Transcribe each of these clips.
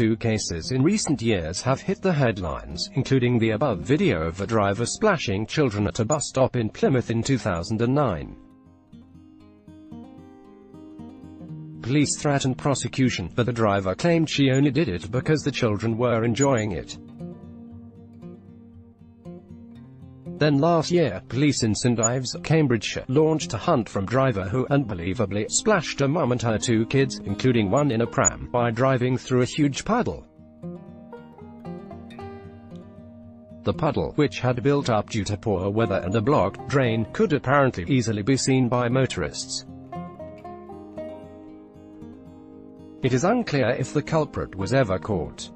two cases in recent years have hit the headlines, including the above video of a driver splashing children at a bus stop in Plymouth in 2009. Police threatened prosecution, but the driver claimed she only did it because the children were enjoying it. Then last year, police in St Ives, Cambridgeshire, launched a hunt for a driver who, unbelievably, splashed a mum and her two kids, including one in a pram, by driving through a huge puddle. The puddle, which had built up due to poor weather and a blocked drain, could apparently easily be seen by motorists. It is unclear if the culprit was ever caught.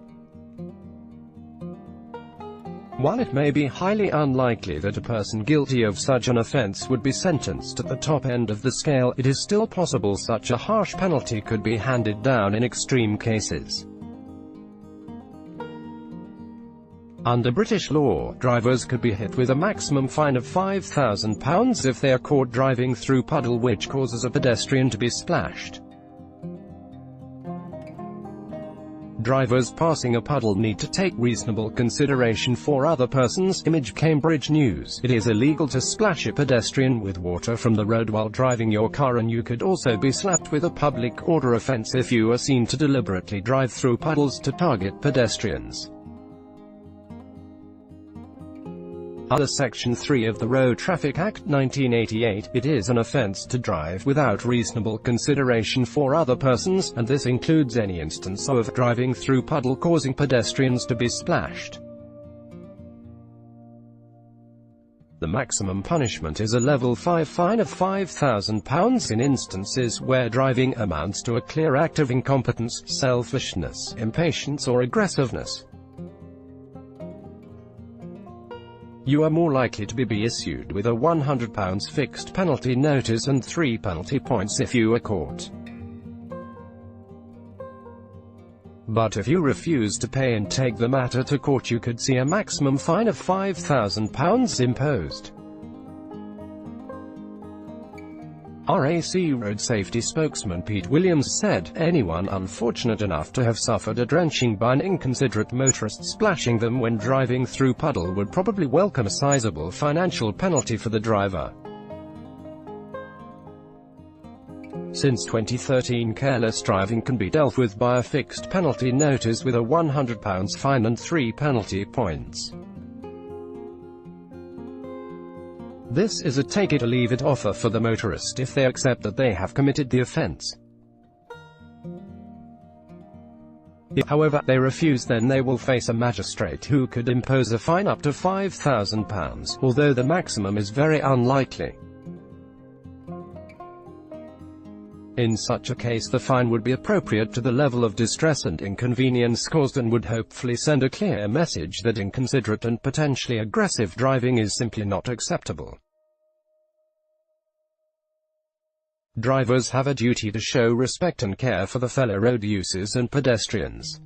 While it may be highly unlikely that a person guilty of such an offence would be sentenced at the top end of the scale, it is still possible such a harsh penalty could be handed down in extreme cases. Under British law, drivers could be hit with a maximum fine of £5,000 if they are caught driving through puddle which causes a pedestrian to be splashed. Drivers passing a puddle need to take reasonable consideration for other persons. Image Cambridge News. It is illegal to splash a pedestrian with water from the road while driving your car, and you could also be slapped with a public order offence if you are seen to deliberately drive through puddles to target pedestrians. Under Section 3 of the Road Traffic Act 1988, it is an offence to drive without reasonable consideration for other persons, and this includes any instance of driving through puddle causing pedestrians to be splashed. The maximum punishment is a Level 5 fine of £5,000 in instances where driving amounts to a clear act of incompetence, selfishness, impatience or aggressiveness. You are more likely to be issued with a £100 fixed penalty notice and 3 penalty points if you are caught. But if you refuse to pay and take the matter to court, you could see a maximum fine of £5,000 imposed. RAC Road Safety spokesman Pete Williams said, anyone unfortunate enough to have suffered a drenching by an inconsiderate motorist splashing them when driving through puddle would probably welcome a sizable financial penalty for the driver. Since 2013, careless driving can be dealt with by a fixed penalty notice with a £100 fine and 3 penalty points. This is a take-it-or-leave-it offer for the motorist if they accept that they have committed the offence. If, however, they refuse, then they will face a magistrate who could impose a fine up to £5,000, although the maximum is very unlikely. In such a case, the fine would be appropriate to the level of distress and inconvenience caused and would hopefully send a clear message that inconsiderate and potentially aggressive driving is simply not acceptable. Drivers have a duty to show respect and care for the fellow road users and pedestrians.